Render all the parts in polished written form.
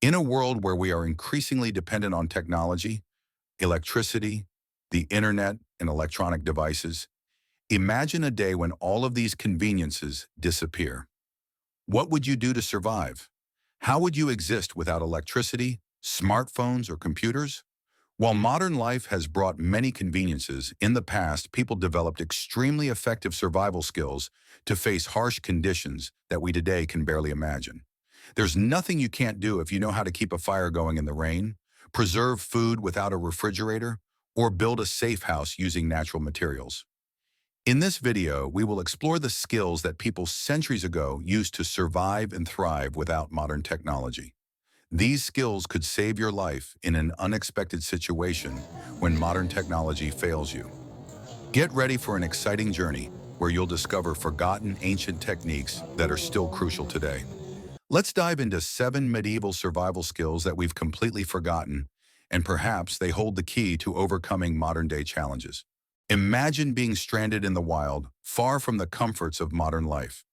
In a world where we are increasingly dependent on technology, electricity, the internet, and electronic devices, imagine a day when all of these conveniences disappear. What would you do to survive? How would you exist without electricity, smartphones, or computers? While modern life has brought many conveniences, in the past, people developed extremely effective survival skills to face harsh conditions that we today can barely imagine. There's nothing you can't do if you know how to keep a fire going in the rain, preserve food without a refrigerator, or build a safe house using natural materials. In this video, we will explore the skills that people centuries ago used to survive and thrive without modern technology. These skills could save your life in an unexpected situation when modern technology fails you. Get ready for an exciting journey where you'll discover forgotten ancient techniques that are still crucial today. Let's dive into 7 medieval survival skills that we've completely forgotten, and perhaps they hold the key to overcoming modern-day challenges. Imagine being stranded in the wild, far from the comforts of modern life.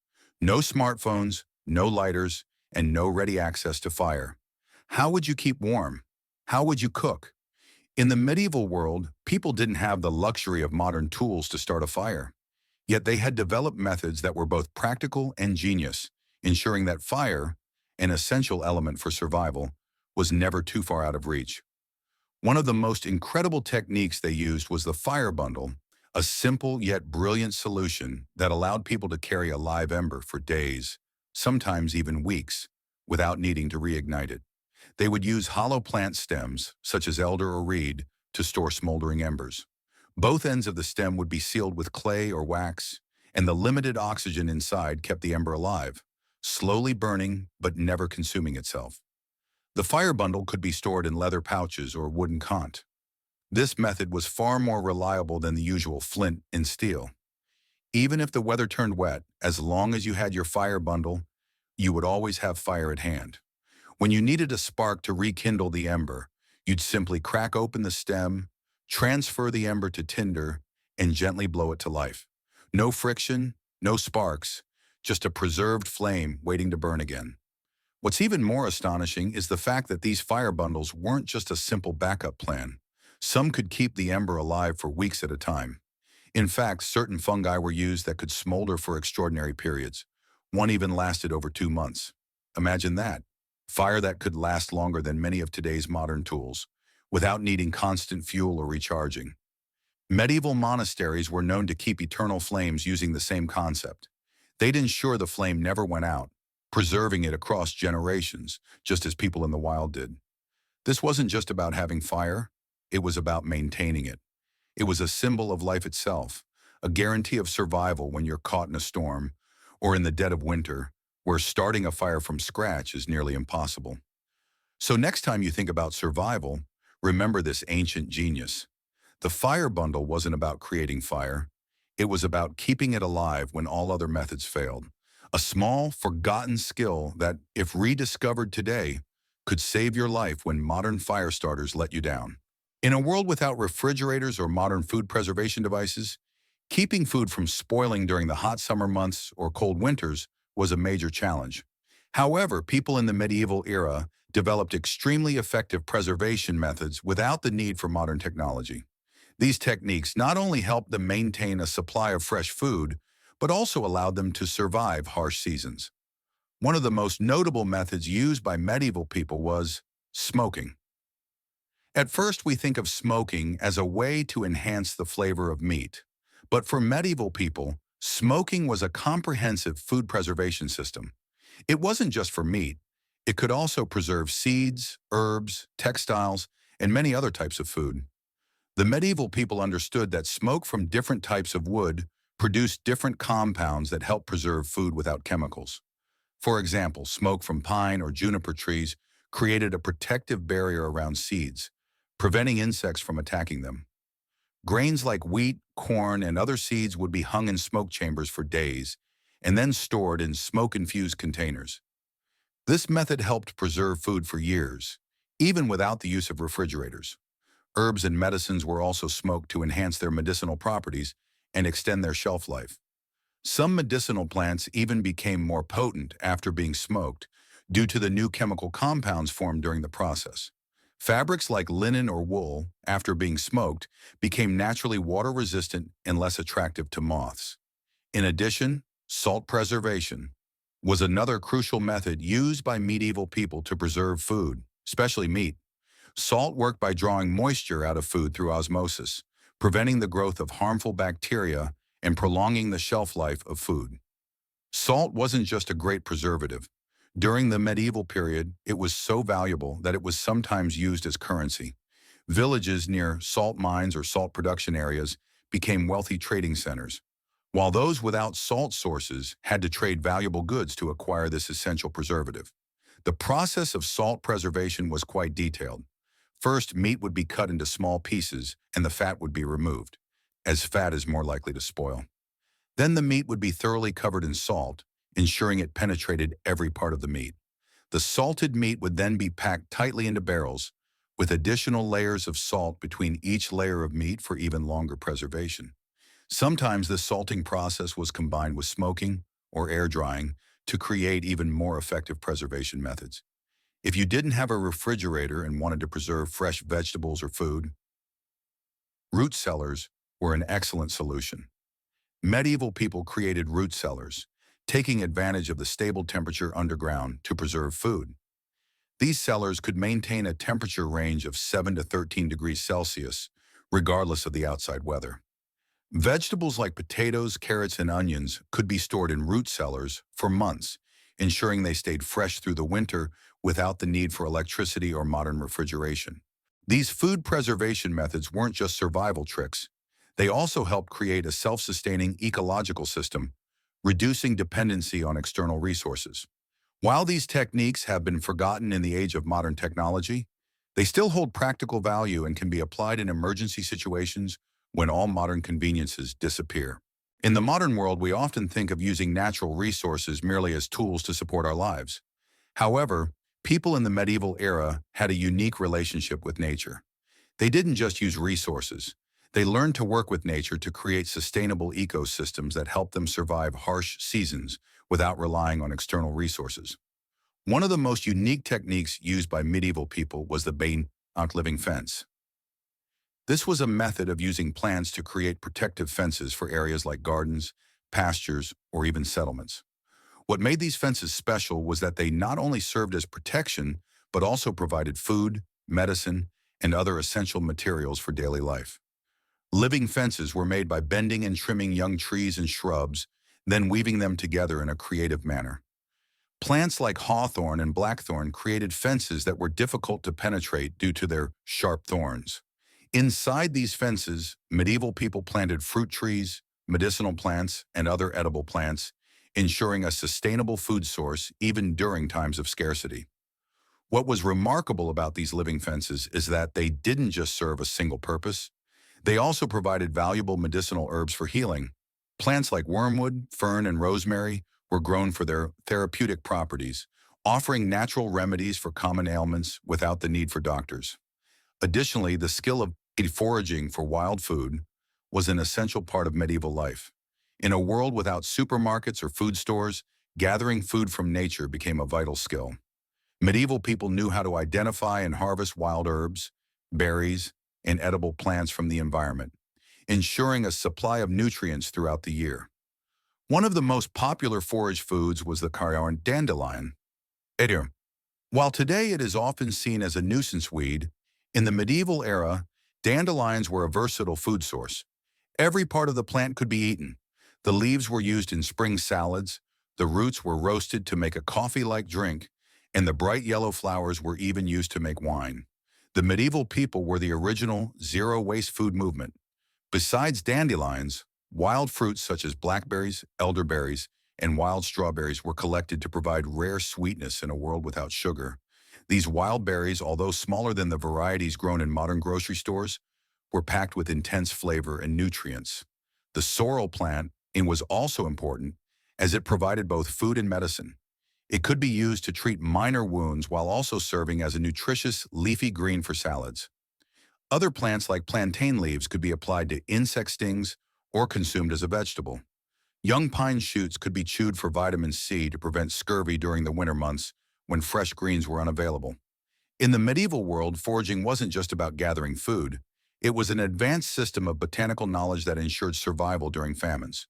No smartphones, no lighters, and no ready access to fire. How would you keep warm? How would you cook? In the medieval world, people didn't have the luxury of modern tools to start a fire. Yet they had developed methods that were both practical and genius, ensuring that fire, an essential element for survival, was never too far out of reach. One of the most incredible techniques they used was the fire bundle, a simple yet brilliant solution that allowed people to carry a live ember for days, sometimes even weeks, without needing to reignite it. They would use hollow plant stems, such as elder or reed, to store smoldering embers. Both ends of the stem would be sealed with clay or wax, and the limited oxygen inside kept the ember alive, slowly burning but never consuming itself. The fire bundle could be stored in leather pouches or wooden cant. This method was far more reliable than the usual flint and steel. Even if the weather turned wet, as long as you had your fire bundle, you would always have fire at hand. When you needed a spark to rekindle the ember, you'd simply crack open the stem, transfer the ember to tinder, and gently blow it to life. No friction, no sparks, just a preserved flame waiting to burn again. What's even more astonishing is the fact that these fire bundles weren't just a simple backup plan. Some could keep the ember alive for weeks at a time. In fact, certain fungi were used that could smolder for extraordinary periods. One even lasted over 2 months. Imagine that. Fire that could last longer than many of today's modern tools, without needing constant fuel or recharging. Medieval monasteries were known to keep eternal flames using the same concept. They'd ensure the flame never went out, preserving it across generations, just as people in the wild did. This wasn't just about having fire, it was about maintaining it. It was a symbol of life itself, a guarantee of survival when you're caught in a storm, or in the dead of winter, where starting a fire from scratch is nearly impossible. So next time you think about survival, remember this ancient genius. The fire bundle wasn't about creating fire. It was about keeping it alive when all other methods failed. A small, forgotten skill that, if rediscovered today, could save your life when modern fire starters let you down. In a world without refrigerators or modern food preservation devices, keeping food from spoiling during the hot summer months or cold winters was a major challenge. However, people in the medieval era developed extremely effective preservation methods without the need for modern technology. These techniques not only helped them maintain a supply of fresh food, but also allowed them to survive harsh seasons. One of the most notable methods used by medieval people was smoking. At first, we think of smoking as a way to enhance the flavor of meat. But for medieval people, smoking was a comprehensive food preservation system. It wasn't just for meat. It could also preserve seeds, herbs, textiles, and many other types of food. The medieval people understood that smoke from different types of wood produced different compounds that help preserve food without chemicals. For example, smoke from pine or juniper trees created a protective barrier around seeds, preventing insects from attacking them. Grains like wheat, corn, and other seeds would be hung in smoke chambers for days and then stored in smoke-infused containers. This method helped preserve food for years, even without the use of refrigerators. Herbs and medicines were also smoked to enhance their medicinal properties and extend their shelf life. Some medicinal plants even became more potent after being smoked due to the new chemical compounds formed during the process. Fabrics like linen or wool, after being smoked, became naturally water-resistant and less attractive to moths. In addition, salt preservation was another crucial method used by medieval people to preserve food, especially meat. Salt worked by drawing moisture out of food through osmosis, preventing the growth of harmful bacteria and prolonging the shelf life of food. Salt wasn't just a great preservative. During the medieval period, it was so valuable that it was sometimes used as currency. Villages near salt mines or salt production areas became wealthy trading centers, while those without salt sources had to trade valuable goods to acquire this essential preservative. The process of salt preservation was quite detailed. First, meat would be cut into small pieces and the fat would be removed, as fat is more likely to spoil. Then the meat would be thoroughly covered in salt, ensuring it penetrated every part of the meat. The salted meat would then be packed tightly into barrels, with additional layers of salt between each layer of meat for even longer preservation. Sometimes this salting process was combined with smoking or air drying to create even more effective preservation methods. If you didn't have a refrigerator and wanted to preserve fresh vegetables or food, root cellars were an excellent solution. Medieval people created root cellars, taking advantage of the stable temperature underground to preserve food. These cellars could maintain a temperature range of 7 to 13 degrees Celsius, regardless of the outside weather. Vegetables like potatoes, carrots, and onions could be stored in root cellars for months, ensuring they stayed fresh through the winter without the need for electricity or modern refrigeration. These food preservation methods weren't just survival tricks. They also helped create a self-sustaining ecological system, reducing dependency on external resources. While these techniques have been forgotten in the age of modern technology, they still hold practical value and can be applied in emergency situations when all modern conveniences disappear. In the modern world, we often think of using natural resources merely as tools to support our lives. However, people in the medieval era had a unique relationship with nature. They didn't just use resources. They learned to work with nature to create sustainable ecosystems that help them survive harsh seasons without relying on external resources. One of the most unique techniques used by medieval people was the bain outliving fence. This was a method of using plants to create protective fences for areas like gardens, pastures, or even settlements. What made these fences special was that they not only served as protection, but also provided food, medicine, and other essential materials for daily life. Living fences were made by bending and trimming young trees and shrubs, then weaving them together in a creative manner. Plants like hawthorn and blackthorn created fences that were difficult to penetrate due to their sharp thorns. Inside these fences, medieval people planted fruit trees, medicinal plants, and other edible plants, ensuring a sustainable food source even during times of scarcity. What was remarkable about these living fences is that they didn't just serve a single purpose. They also provided valuable medicinal herbs for healing. Plants like wormwood, fern, and rosemary were grown for their therapeutic properties, offering natural remedies for common ailments without the need for doctors. Additionally, the skill of foraging for wild food was an essential part of medieval life. In a world without supermarkets or food stores, gathering food from nature became a vital skill. Medieval people knew how to identify and harvest wild herbs, berries, and edible plants from the environment, ensuring a supply of nutrients throughout the year. One of the most popular forage foods was the dandelion. While today it is often seen as a nuisance weed, in the medieval era, dandelions were a versatile food source. Every part of the plant could be eaten. The leaves were used in spring salads, the roots were roasted to make a coffee-like drink, and the bright yellow flowers were even used to make wine. The medieval people were the original zero-waste food movement. Besides dandelions, wild fruits such as blackberries, elderberries, and wild strawberries were collected to provide rare sweetness in a world without sugar. These wild berries, although smaller than the varieties grown in modern grocery stores, were packed with intense flavor and nutrients. The sorrel plant was also important as it provided both food and medicine. It could be used to treat minor wounds while also serving as a nutritious leafy green for salads. Other plants like plantain leaves could be applied to insect stings or consumed as a vegetable. Young pine shoots could be chewed for vitamin C to prevent scurvy during the winter months, when fresh greens were unavailable. In the medieval world, foraging wasn't just about gathering food. It was an advanced system of botanical knowledge that ensured survival during famines.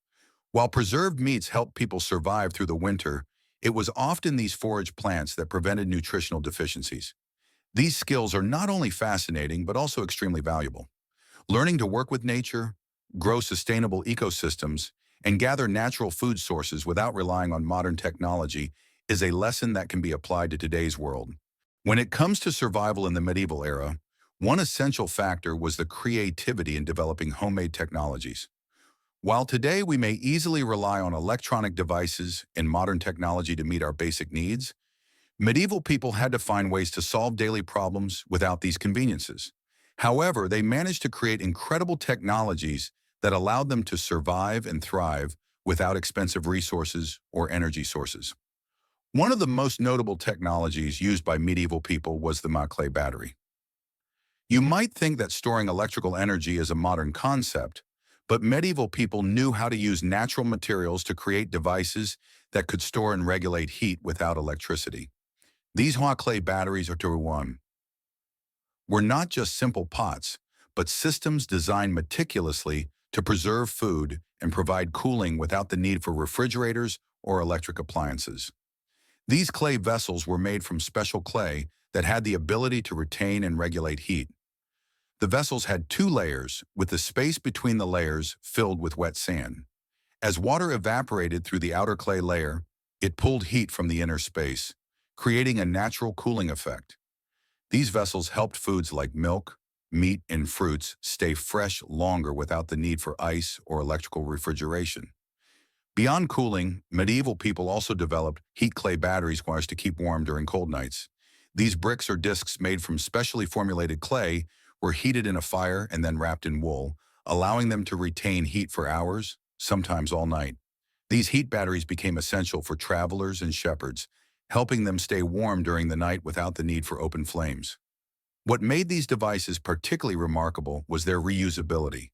While preserved meats helped people survive through the winter, it was often these forage plants that prevented nutritional deficiencies. These skills are not only fascinating, but also extremely valuable. Learning to work with nature, grow sustainable ecosystems, and gather natural food sources without relying on modern technology is a lesson that can be applied to today's world. When it comes to survival in the medieval era, one essential factor was the creativity in developing homemade technologies. While today we may easily rely on electronic devices and modern technology to meet our basic needs, medieval people had to find ways to solve daily problems without these conveniences. However, they managed to create incredible technologies that allowed them to survive and thrive without expensive resources or energy sources. One of the most notable technologies used by medieval people was the Maclay battery. You might think that storing electrical energy is a modern concept, but medieval people knew how to use natural materials to create devices that could store and regulate heat without electricity. These Maclay batteries are to one were not just simple pots, but systems designed meticulously to preserve food and provide cooling without the need for refrigerators or electric appliances. These clay vessels were made from special clay that had the ability to retain and regulate heat. The vessels had two layers, with the space between the layers filled with wet sand. As water evaporated through the outer clay layer, it pulled heat from the inner space, creating a natural cooling effect. These vessels helped foods like milk, meat, and fruits stay fresh longer without the need for ice or electrical refrigeration. Beyond cooling, medieval people also developed heat clay batteries to keep warm during cold nights. These bricks or discs made from specially formulated clay were heated in a fire and then wrapped in wool, allowing them to retain heat for hours, sometimes all night. These heat batteries became essential for travelers and shepherds, helping them stay warm during the night without the need for open flames. What made these devices particularly remarkable was their reusability.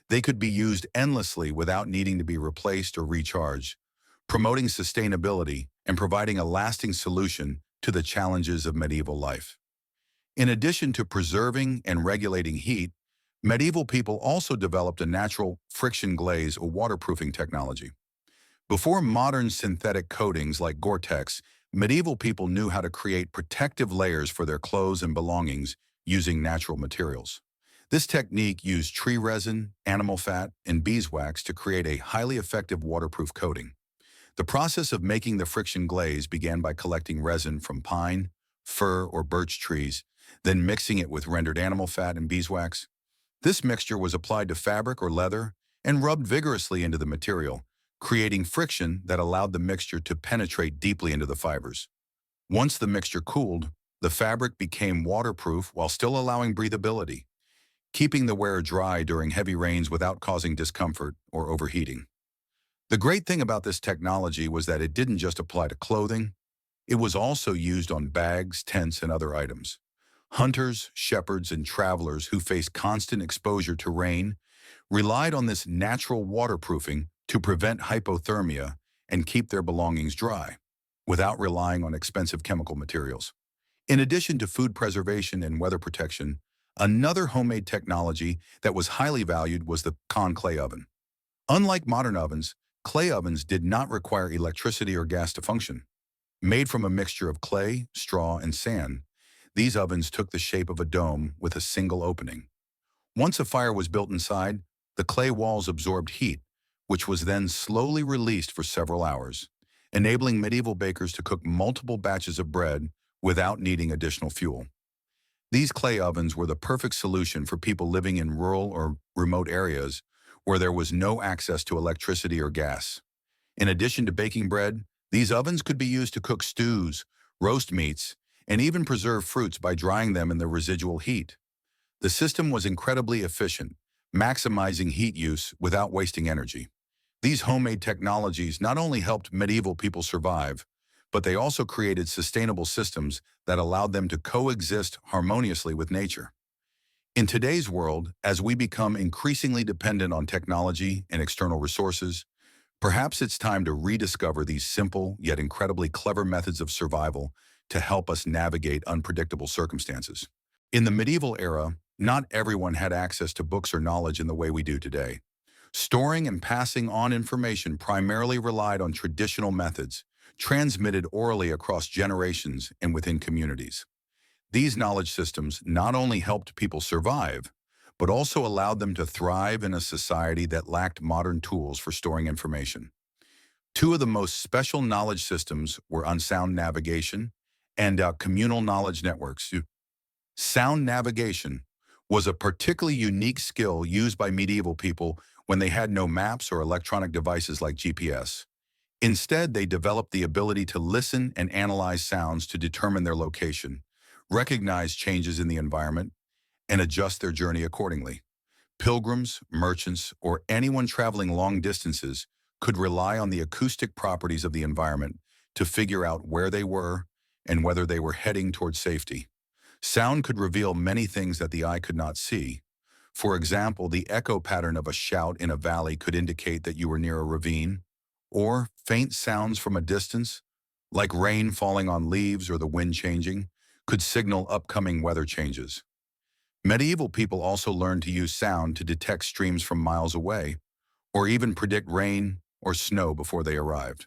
They could be used endlessly without needing to be replaced or recharged, promoting sustainability and providing a lasting solution to the challenges of medieval life. In addition to preserving and regulating heat, medieval people also developed a natural friction glaze or waterproofing technology. Before modern synthetic coatings like Gore-Tex, medieval people knew how to create protective layers for their clothes and belongings using natural materials. This technique used tree resin, animal fat, and beeswax to create a highly effective waterproof coating. The process of making the friction glaze began by collecting resin from pine, fir, or birch trees, then mixing it with rendered animal fat and beeswax. This mixture was applied to fabric or leather and rubbed vigorously into the material, creating friction that allowed the mixture to penetrate deeply into the fibers. Once the mixture cooled, the fabric became waterproof while still allowing breathability, keeping the wearer dry during heavy rains without causing discomfort or overheating. The great thing about this technology was that it didn't just apply to clothing, it was also used on bags, tents, and other items. Hunters, shepherds, and travelers who faced constant exposure to rain relied on this natural waterproofing to prevent hypothermia and keep their belongings dry, without relying on expensive chemical materials. In addition to food preservation and weather protection, another homemade technology that was highly valued was the clay oven. Unlike modern ovens, clay ovens did not require electricity or gas to function. Made from a mixture of clay, straw, and sand, these ovens took the shape of a dome with a single opening. Once a fire was built inside, the clay walls absorbed heat, which was then slowly released for several hours, enabling medieval bakers to cook multiple batches of bread without needing additional fuel. These clay ovens were the perfect solution for people living in rural or remote areas where there was no access to electricity or gas. In addition to baking bread, these ovens could be used to cook stews, roast meats, and even preserve fruits by drying them in the residual heat. The system was incredibly efficient, maximizing heat use without wasting energy. These homemade technologies not only helped medieval people survive, but they also created sustainable systems that allowed them to coexist harmoniously with nature. In today's world, as we become increasingly dependent on technology and external resources, perhaps it's time to rediscover these simple yet incredibly clever methods of survival to help us navigate unpredictable circumstances. In the medieval era, not everyone had access to books or knowledge in the way we do today. Storing and passing on information primarily relied on traditional methods, transmitted orally across generations and within communities. These knowledge systems not only helped people survive, but also allowed them to thrive in a society that lacked modern tools for storing information. Two of the most special knowledge systems were unsound navigation and communal knowledge networks. Sound navigation was a particularly unique skill used by medieval people when they had no maps or electronic devices like GPS. Instead, they developed the ability to listen and analyze sounds to determine their location, recognize changes in the environment, and adjust their journey accordingly. Pilgrims, merchants, or anyone traveling long distances could rely on the acoustic properties of the environment to figure out where they were and whether they were heading towards safety. Sound could reveal many things that the eye could not see. For example, the echo pattern of a shout in a valley could indicate that you were near a ravine, or faint sounds from a distance, like rain falling on leaves or the wind changing, could signal upcoming weather changes. Medieval people also learned to use sound to detect streams from miles away, or even predict rain or snow before they arrived.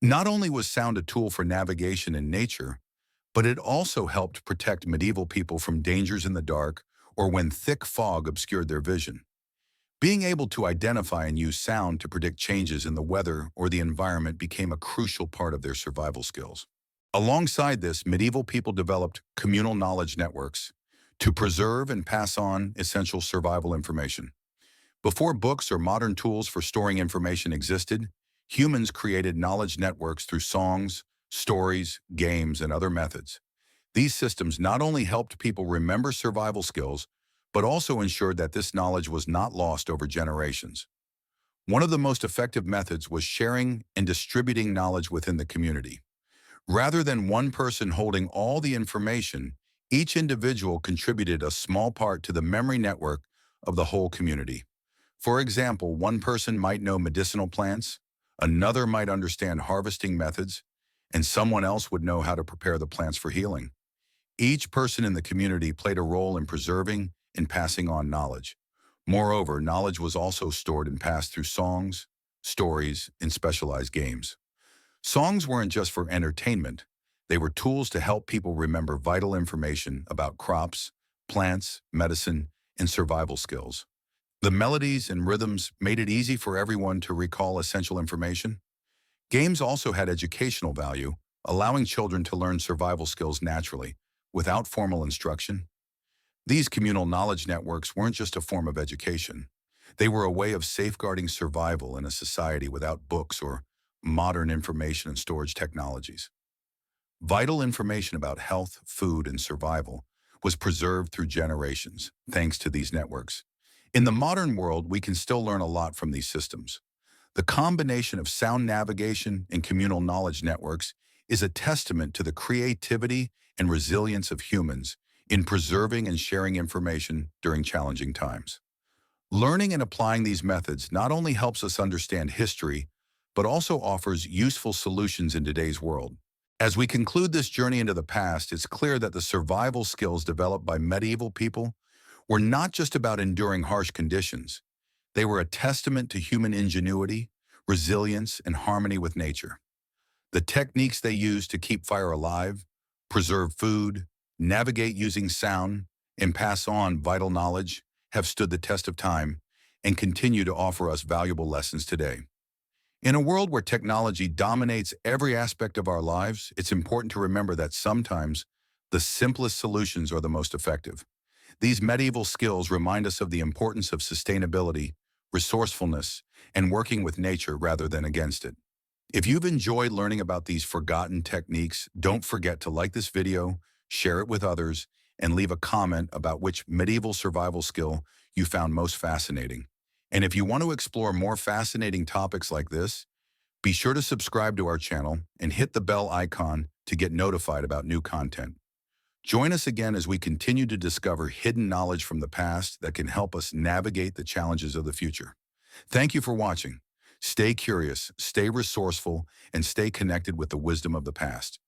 Not only was sound a tool for navigation in nature, but it also helped protect medieval people from dangers in the dark or when thick fog obscured their vision. Being able to identify and use sound to predict changes in the weather or the environment became a crucial part of their survival skills. Alongside this, medieval people developed communal knowledge networks to preserve and pass on essential survival information. Before books or modern tools for storing information existed, humans created knowledge networks through songs, stories, games, and other methods. These systems not only helped people remember survival skills, but also ensured that this knowledge was not lost over generations. One of the most effective methods was sharing and distributing knowledge within the community. Rather than one person holding all the information, each individual contributed a small part to the memory network of the whole community. For example, one person might know medicinal plants, another might understand harvesting methods, and someone else would know how to prepare the plants for healing. Each person in the community played a role in preserving and passing on knowledge. Moreover, knowledge was also stored and passed through songs, stories, and specialized games. Songs weren't just for entertainment. They were tools to help people remember vital information about crops, plants, medicine, and survival skills. The melodies and rhythms made it easy for everyone to recall essential information. Games also had educational value, allowing children to learn survival skills naturally, without formal instruction. These communal knowledge networks weren't just a form of education. They were a way of safeguarding survival in a society without books or modern information and storage technologies. Vital information about health, food, and survival was preserved through generations, thanks to these networks. In the modern world, we can still learn a lot from these systems. The combination of sound navigation and communal knowledge networks is a testament to the creativity and resilience of humans in preserving and sharing information during challenging times. Learning and applying these methods not only helps us understand history, but also offers useful solutions in today's world. As we conclude this journey into the past, it's clear that the survival skills developed by medieval people were not just about enduring harsh conditions. They were a testament to human ingenuity, resilience, and harmony with nature. The techniques they used to keep fire alive, preserve food, navigate using sound, and pass on vital knowledge have stood the test of time and continue to offer us valuable lessons today. In a world where technology dominates every aspect of our lives, it's important to remember that sometimes the simplest solutions are the most effective. These medieval skills remind us of the importance of sustainability, resourcefulness, and working with nature rather than against it. If you've enjoyed learning about these forgotten techniques, don't forget to like this video, share it with others, and leave a comment about which medieval survival skill you found most fascinating. And if you want to explore more fascinating topics like this, be sure to subscribe to our channel and hit the bell icon to get notified about new content. Join us again as we continue to discover hidden knowledge from the past that can help us navigate the challenges of the future. Thank you for watching. Stay curious, stay resourceful, and stay connected with the wisdom of the past.